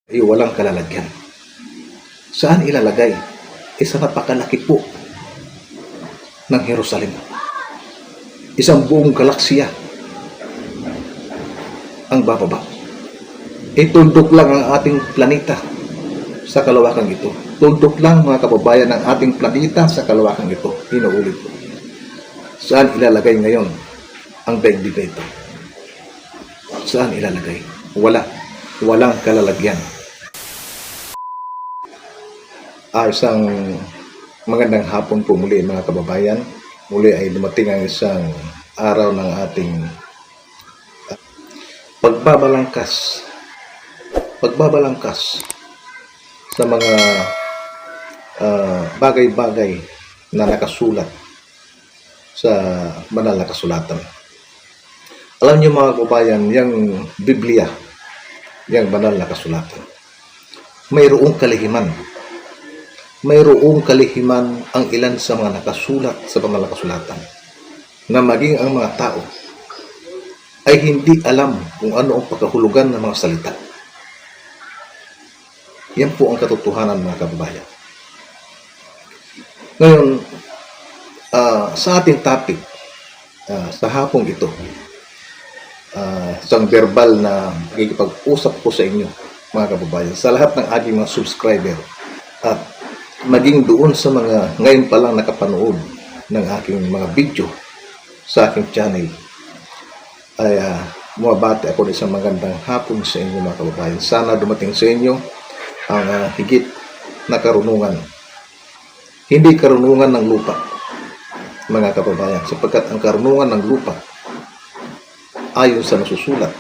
ay walang kalalagyan. Saan ilalagay? Isa napakalaki po ng Jerusalem. Isang buong galaksya ang bababa. Tuldok lang ang ating planeta sa kalawakang ito. Tuldok lang, mga kababayan, ang ating planeta sa kalawakang ito. Inuulit po. Saan ilalagay ngayon ang daigdig na ito? Saan ilalagay? Walang kalalagyan. Isang magandang hapon po muli, mga kababayan. Muli ay dumating ang isang araw ng ating pagbabalangkas sa mga bagay-bagay na nakasulat sa banal na kasulatan. Alam niyo, mga kababayan, yung Biblia, yung banal na kasulatan, mayroong kalihiman ang ilan sa mga nakasulat sa banal na kasulatan, na maging ang mga tao ay hindi alam kung ano ang pagkahulugan ng mga salita. Yan po ang katotohanan, mga kababayan. Ngayon, sa ating topic, sa hapong ito, isang verbal na magkikipag-usap ko sa inyo, mga kababayan, sa lahat ng aking mga subscriber, at maging doon sa mga ngayon pa lang nakapanood ng aking mga video sa aking channel, ay bumabati ako ng isang magandang hapon sa inyo, mga kababayan. Sana dumating sa inyo ang higit na karunungan. Hindi karunungan ng lupa, mga kababayan, sapagkat ang karunungan ng lupa, ayon sa nasusulat,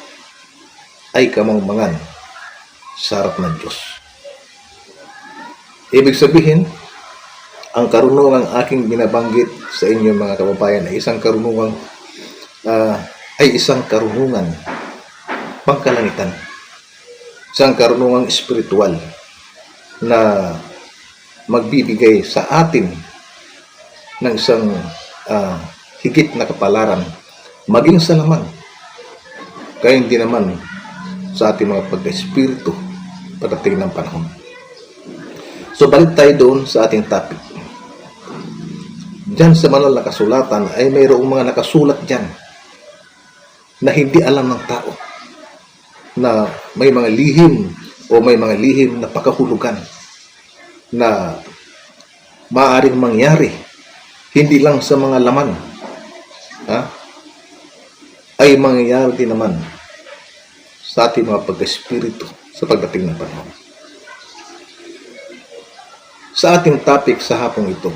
ay kamangmangan sa harap ng Diyos. Ibig sabihin, ang karunungang aking binabanggit sa inyo, mga kababayan, ay isang karunungan pangkalangitan, isang karunungang espiritual na magbibigay sa atin ng isang higit na kapalaran, maging sa laman, kaya hindi naman sa ating mga pagka-espiritu pagdating ng panahon. So, balik tayo doon sa ating topic. Diyan sa banal na kasulatan ay mayroong mga nakasulat diyan na hindi alam ng tao, na may mga lihim na pagkahulugan na maaaring mangyari hindi lang sa mga laman, ay mangyayari din naman sa ating mga pagka-espiritu sa pagdating ng panahon. Sa ating topic sa hapong ito,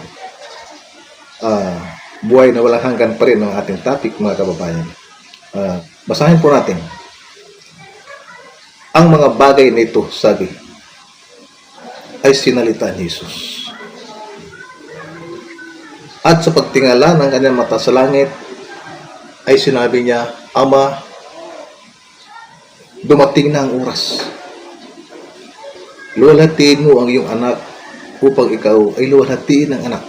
buhay na walang hanggan pa rin ang ating topic, mga kababayan. Basahin po natin ang mga bagay na ito. Sabi, ay sinalita ni Jesus, at sa pagtingala ng kanyang mata sa langit, ay sinabi niya, Ama, dumating na ang oras. Luwalhatiin mo ang iyong anak upang ikaw ay luwalhatiin ng anak,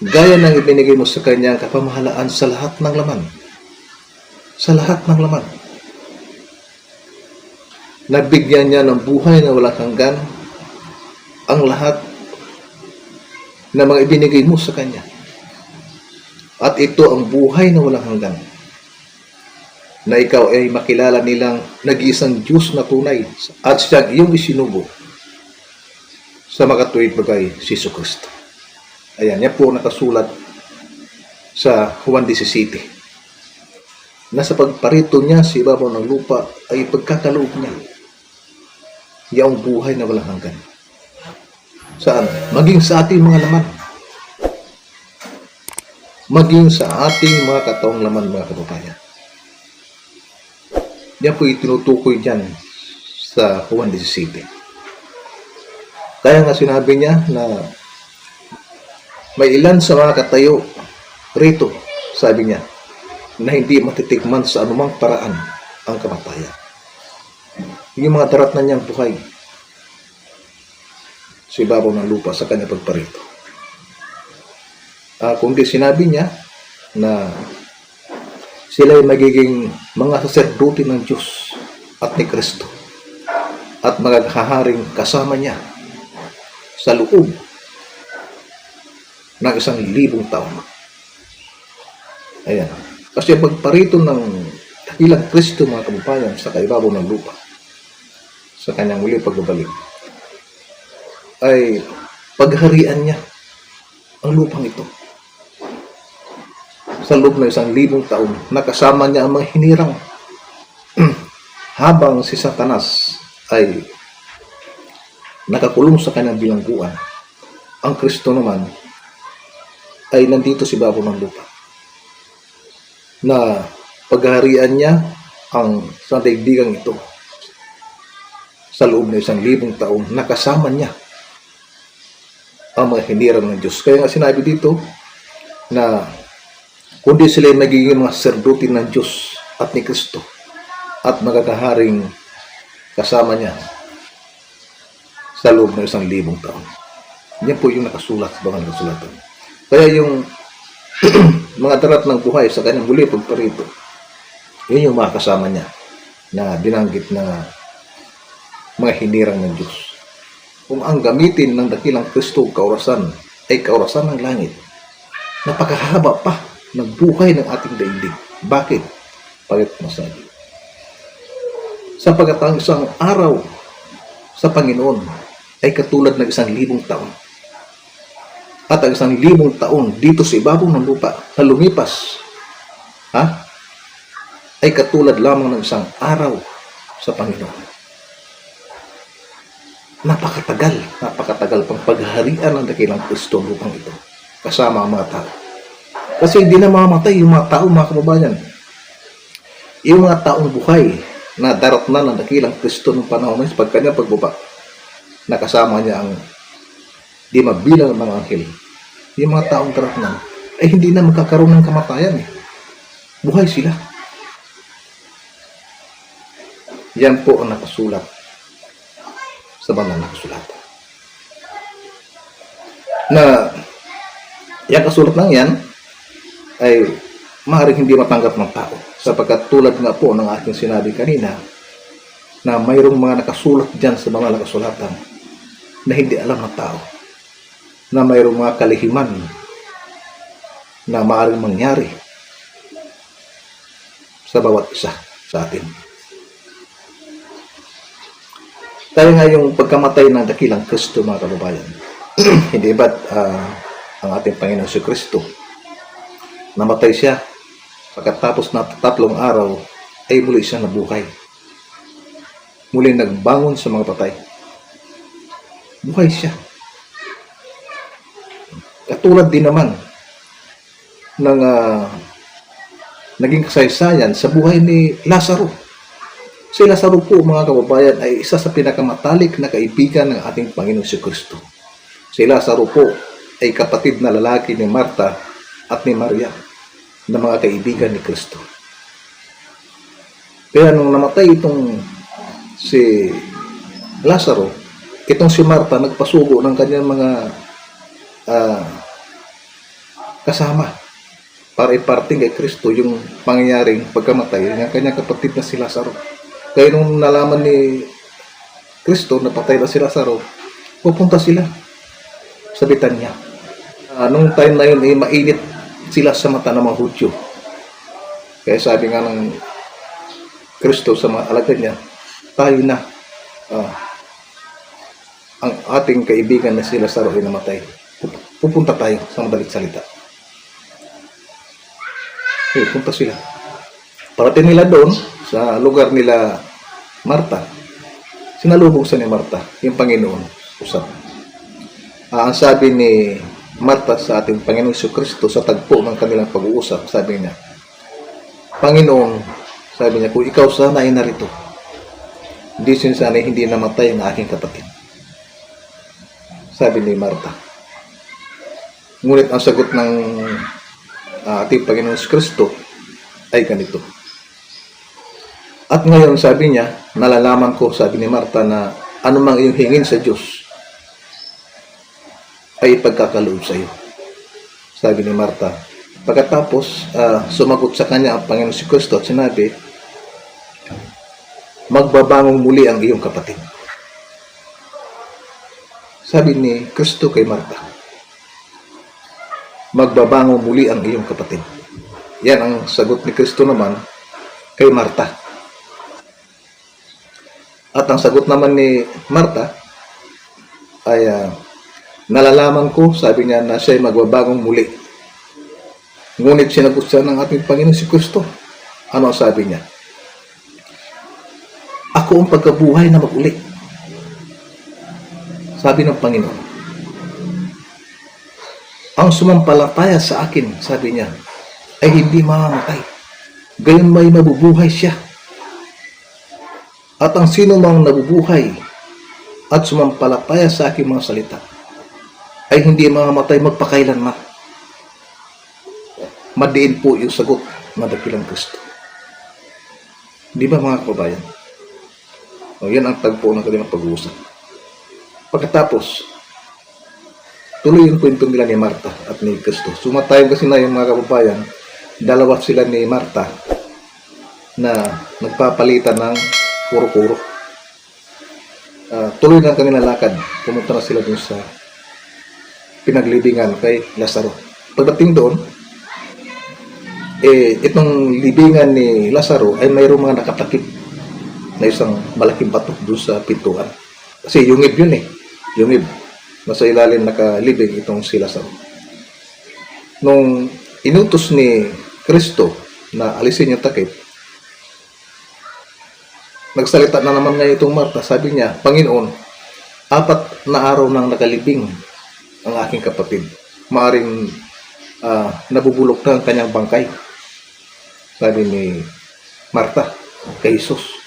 gaya ng ibinigay mo sa kanya ang kapamahalaan sa lahat ng laman. Sa lahat ng laman. Nabigyan niya ng buhay na walang hanggan ang lahat na mga ibinigay mo sa kanya. At ito ang buhay na walang hanggan, na ikaw ay makilala nilang nag-iisang Diyos na tunay, at siyang iyong isinugo sa makatuwid bagay, si Jesucristo. Ayan, yan po nakasulat sa Juan 17, na sa pagparito niya sa ibabaw ng lupa ay pagkakaloob niya yung buhay na walang hanggan. Saan? Maging sa ating mga laman, maging sa ating mga kataong laman, mga kababayan. Yan po itinutukoy dyan sa Juan 17. Kaya nga sinabi niya na may ilan sa mga katayo rito, sabi niya, na hindi matitikman sa anumang paraan ang kamatayan. Yung mga darat na niyang buhay sa ibabaw ng lupa sa kanyang pagparito. Kundi sinabi niya na sila ay magiging mga saserdote ng Diyos at ni Kristo. at maghaharing kasama niya sa loob ng 1,000 taon. Ayan. Kasi pagparito ng dakilang Kristo, mga kababayan, sa kaibabaw ng lupa, sa kanyang muli pagbabalik, ay pagharian niya ang lupang ito sa loob ng 1,000 taon, nakasama niya ang mga hinirang habang si Satanas ay nakakulong sa kanyang bilangguan. Ang Kristo naman ay nandito sa ibabaw ng lupa, na paghaharian niya ang sandaigdigang ito sa loob ng 1,000 taon, nakasama niya ang mga hinirang ng Diyos. Kaya nga sinabi dito na kundi sila ay magiging mga saserdote ng Diyos at ni Kristo at magkakaharing kasama niya sa loob ng 1,000 taon. Yan po yung nakasulat sa mga nakasulatan. Kaya yung mga darat ng buhay sa kanyang muli pagparito, yun yung mga kasama niya na binanggit na mga hinirang ng Diyos. Kung ang gamitin ng dakilang Kristo kaurasan ay kaurasan ng langit, napakahaba pa ng buhay ng ating daigdig. Bakit? Bakit masabi? Sapagkat ang isang araw sa Panginoon ay katulad ng 1,000 taon. At ang 1,000 taon dito sa ibabaw ng lupa na lumipas, ay katulad lamang ng isang araw sa Panginoon. Napakatagal pang paghaharian ng dakilang Kristo ang lupang ito, kasama ang mga tao. Kasi hindi na mamamatay yung mga tao, mga kababayan. Yung mga taong buhay na daratnan ng dakilang Kristo ng panahon ng pagkanya pagbaba, nakasama niya ang di mabilang ng mga anghel. Yung mga taong daratnan ay hindi na magkakaroon ng kamatayan. Buhay sila. Yan po ang nakasulat sa banal na kasulatan. Na yung kasulat lang yan ay maaaring hindi matanggap ng tao, sapagkat tulad nga po ng aking sinabi kanina na mayroong mga nakasulat dyan sa banal na kasulatan na hindi alam ng tao, na mayroong mga kalihiman na maaaring mangyari sa bawat isa sa atin. Kaya nga yung pagkamatay ng dakilang Kristo, mga kababayan, hindi ba't ang ating Panginoon si Kristo, namatay siya, pagkatapos na 3 araw ay muli siya nabuhay, muli nagbangon sa mga patay, buhay siya. Katulad din naman ng naging kasaysayan sa buhay ni Lazaro. Si Lazaro po, mga kababayan, ay isa sa pinakamatalik na kaibigan ng ating Panginoon si Kristo. Si Lazaro po ay kapatid na lalaki ni Marta at ni Maria, na mga kaibigan ni Kristo. Kaya nung namatay itong si Lazaro, itong si Marta nagpasugo ng kanyang mga kasama para iparting kay Kristo yung pangyayaring pagkamatay ng kanyang kapatid na si Lazaro. Kaya nung nalaman ni Kristo na patay na si Lazaro, pupunta sila sa Betanya. Nung time na yun, mainit sila sa mata ng mga Hudyo. Kaya sabi nga ng Kristo sa mga alagad niya, tayo na, ang ating kaibigan na si Lazaro ay namatay. Pupunta tayo sa madalit salita. Punta sila. Parating nila doon sa lugar nila Marta. Sinalubong sa ni Marta yung Panginoon. Usap. Ang sabi ni Marta sa ating Panginoong Kristo sa tagpo ng kanilang pag-uusap, sabi niya, Panginoon, sabi niya, kung ikaw sana ay narito, hindi sana hindi namatay ang aking kapatid. Sabi ni Marta. Ngunit ang sagot ng ating Panginoong Kristo ay ganito. At ngayon, sabi niya, nalalaman ko, sabi ni Marta, na anumang iyong hingin sa Diyos ay ipagkakaloob sa iyo. Sabi ni Marta. Pagkatapos, sumagot sa kanya ang Panginoon si Kristo at sinabi, magbabangong muli ang iyong kapatid. Sabi ni Kristo kay Marta, magbabango muli ang iyong kapatid. Yan ang sagot ni Kristo naman kay Marta. At ang sagot naman ni Marta ay nalalaman ko, sabi niya, na siya ay magbabagong muli. Ngunit sinagot siya ng ating Panginoon si Kristo. Ano ang sabi niya? Ako ang pagkabuhay na mag-uli. Sabi ng Panginoon. Ang sumampalataya sa akin, sabi niya, ay hindi mamamatay. Gayon may mabubuhay siya. At ang sino mang nabubuhay at sumampalataya sa aking mga salita, ay hindi mamamatay magpakailanman. Madiin po yung sagot ng dakilang Kristo. Di ba mga kababayan? O, yan ang tagpo ng kanilang pag-uusap. Pagkatapos, tuloy yung kwento nila ni Marta at ni Kristo. Sumatayon kasi na yung mga kababayan, dalawa sila ni Marta na nagpapalitan ng puro-puro. Tuloy na kanilang lakad. Pumunta na sila dun sa pinaglibingan kay Lazaro. Pagdating doon, itong libingan ni Lazaro ay mayroong mga nakatakip na isang malaking bato doon sa pintuan. Kasi yungib yun Yungib. Nasa ilalim nakalibing itong si Lazaro. Nung inutos ni Kristo na alisin yung takip, nagsalita na naman ngayon itong Marta. Sabi niya, Panginoon, 4 na araw nang nakalibing ang aking kapatid. Maaring nabubulok na ang kanyang bangkay. Sabi ni Marta kay Jesus.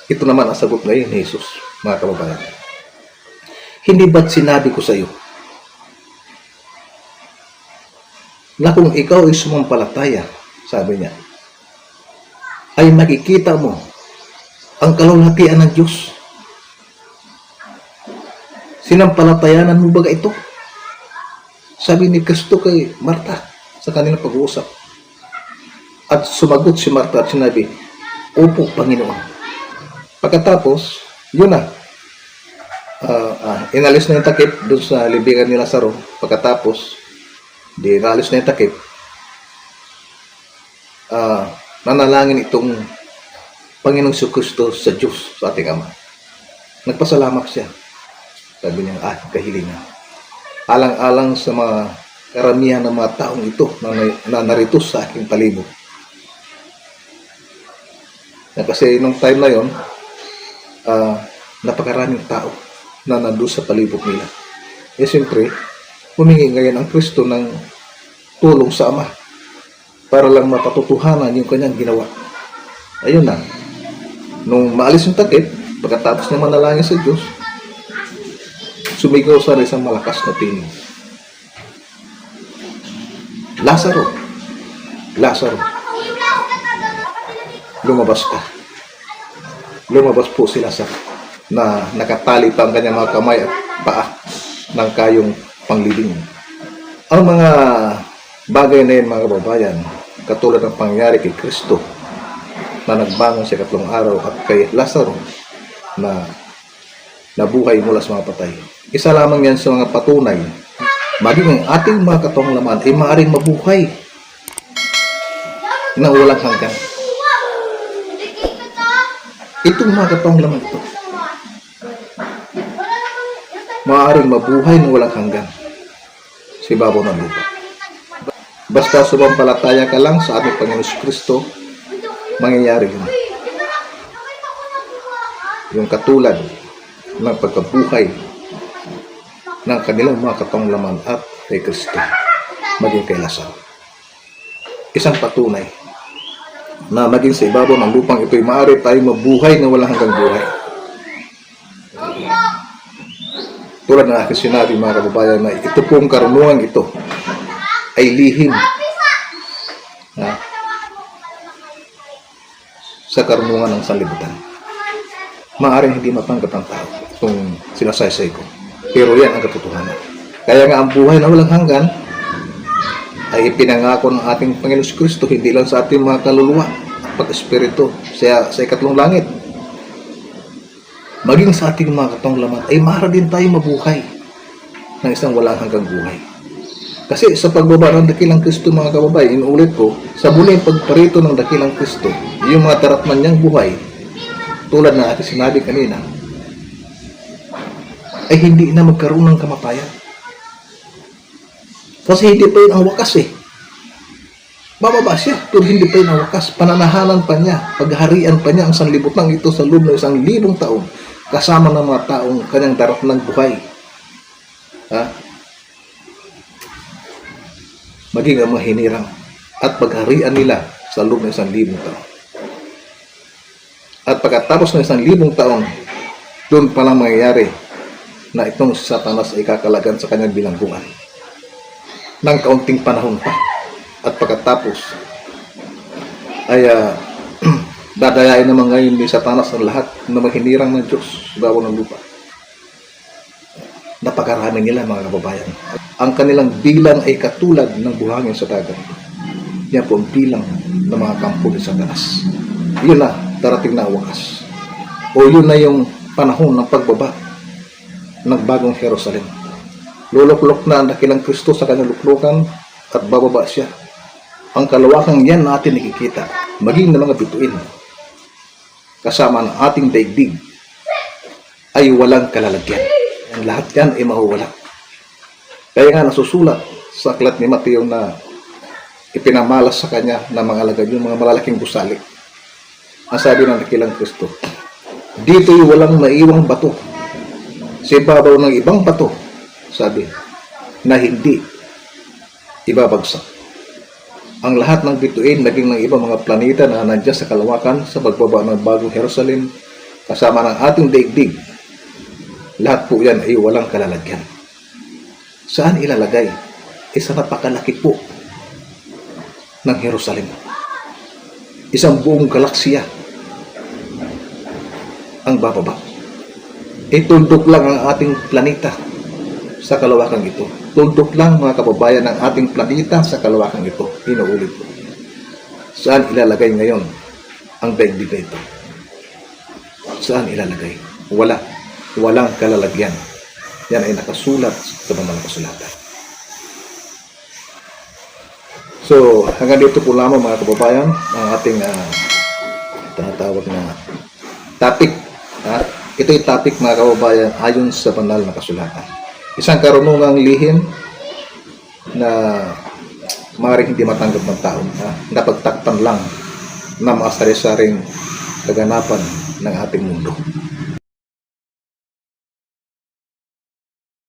Ito naman ang sagot ngayon ni Jesus, mga kababayan. Hindi ba't sinabi ko sa iyo na kung ikaw ay sumampalataya, sabi niya, ay makikita mo ang kalulhatian ng Diyos. Sinampalatayanan mo ba ito? Sabi ni Kristo kay Marta sa kanilang pag-uusap. At sumagot si Marta at sinabi, Opo, Panginoon. Pagkatapos, yun na. Inalis na yung takip doon sa libingan ni Lazaro. Pagkatapos, inalis na yung takip. Nanalangin itong Panginoong Kristo sa Diyos, sa ating Ama. Nagpasalamat siya. Sabi niya, kahilingan. Alang-alang sa mga karamihan ng mga taong ito na narito sa aking palibot. Kasi nung time na yon, napakaraming tao na nandun sa palibot nila. Siyempre, humingi ngayon ang Kristo ng tulong sa Ama para lang mapatutuhanan yung kanyang ginawa. Ayun na. Nung maalis yung takip, pagkatapos na manalangin sa Diyos, sumigaw sa isang malakas na tinig. Lazaro, lumabas ka. Lumabas po si Lazaro na nakatali pa ang kanyang mga kamay at paa ng kayong panglibing. Ang mga bagay na yun, mga kababayan, katulad ng pangyari kay Kristo na nagbangon sa 3 araw at kay Lazaro na nabuhay mula sa mga patay. Isa lamang yan sa mga patunay maging ang ating mga katong laman ay maaaring mabuhay na walang hanggan. Itong mga katong laman ito maaaring mabuhay na walang hanggan sa ibabaw ng lupa. Basta sumampalataya ka lang sa ating Panginoon Kristo, mangyayari yun. Yung katulad ng pagkabuhay ng kanilang mga katong laman at kay Kristo, maging kay Lazaro. Isang patunay na maging sa ibabaw ng lupang ito'y maaari tayong mabuhay na walang hanggang buhay. Tulad ng aking sinabi, mga kababayan, na ito pong karunungan ito ay lihim sa karunungan ng sanlibutan. Maaaring hindi matanggap ng tao itong sinasaysay ko, pero yan ang katotohanan. Kaya nga ang buhay na walang hanggan ay ipinangako ng ating Panginoon Kristo hindi lang sa ating mga kaluluwa at pag-espiritu sa 2 langit, maging sa ating mga katong laman ay maaari din tayo mabuhay ng isang walang hanggang buhay. Kasi sa pagbaba ng dakilang Kristo, mga kababayan, inuulit ko, sa muling pagparito ng dakilang Kristo, yung mga daratnan niyang buhay, tulad na ating sinabi kanina, ay hindi na magkaroon ng kamatayan. Kasi hindi pa yun ang wakas eh. Bababa siya, pero hindi pa yun ang wakas. Pananahanan pa niya, pagharian pa niya ang sanlibutan ito sa loob ng 1,000 taon, kasama ng mga taong kanyang daratnang buhay. Maging ang mga hinirang at pagharian nila sa loob ng 1,000 taon. At pagkatapos ng 1,000 taon, doon palang mangyayari na itong si Satanas ay kakalagan sa kanyang bilangguan ng kaunting panahon pa. At pagkatapos ay dadayain naman ngayon ni Satanas ang lahat na mahinirang ng Diyos sa bawang ng lupa. Napakarami nila, mga kababayan. Ang kanilang bilang ay katulad ng buhangin sa dagat. Yan po ang bilang ng mga kampo ni Satanas. Yun na, darating na wakas. O yun na yung panahon ng pagbaba ng bagong Jerusalem. Luluklok na ang dakilang Kristo sa kanyang luklukan at bababa siya. Ang kalawakang yan natin nakikita, maging ng mga bituin, kasama ng ating daigdig, ay walang kalalagyan. Ang lahat yan ay mahuwala. Kaya nga nasusulat sa aklat ni Mateo na ipinamalas sa kanya ng mga alagad yung mga malalaking gusali. Ang sabi ng dakilang Kristo, dito'y walang naiwang bato sa ibabaw ng ibang bato, sabi, na hindi ibabagsak. Ang lahat ng bituin, naging ng ibang mga planeta na nandiyan sa kalawakan sa pagbaba ng bagong Jerusalem, kasama ng ating daigdig, lahat po yan ay walang kalalagyan. Saan ilalagay? Isa napakalaki po ng Jerusalem. Isang buong galaksiya ang bababa. Tuldok lang ang ating planeta sa kalawakan ito. Tuldok lang, mga kababayan, ng ating planeta sa kalawakan ito. Inuulit po. Saan ilalagay ngayon ang daigdig na ito? Saan ilalagay? Wala. Walang kalalagyan. Yan ay nakasulat sa banal na kasulatan. So, hanggang dito po lamang, mga kababayan, ang ating tinatawag na topic. Ito yung topic, mga kababayan, ayon sa banal na kasulatan. Isang karunungang lihim na maaaring hindi matanggap ng tao, napagtakpan lang ng mga sari-saring kaganapan ng ating mundo.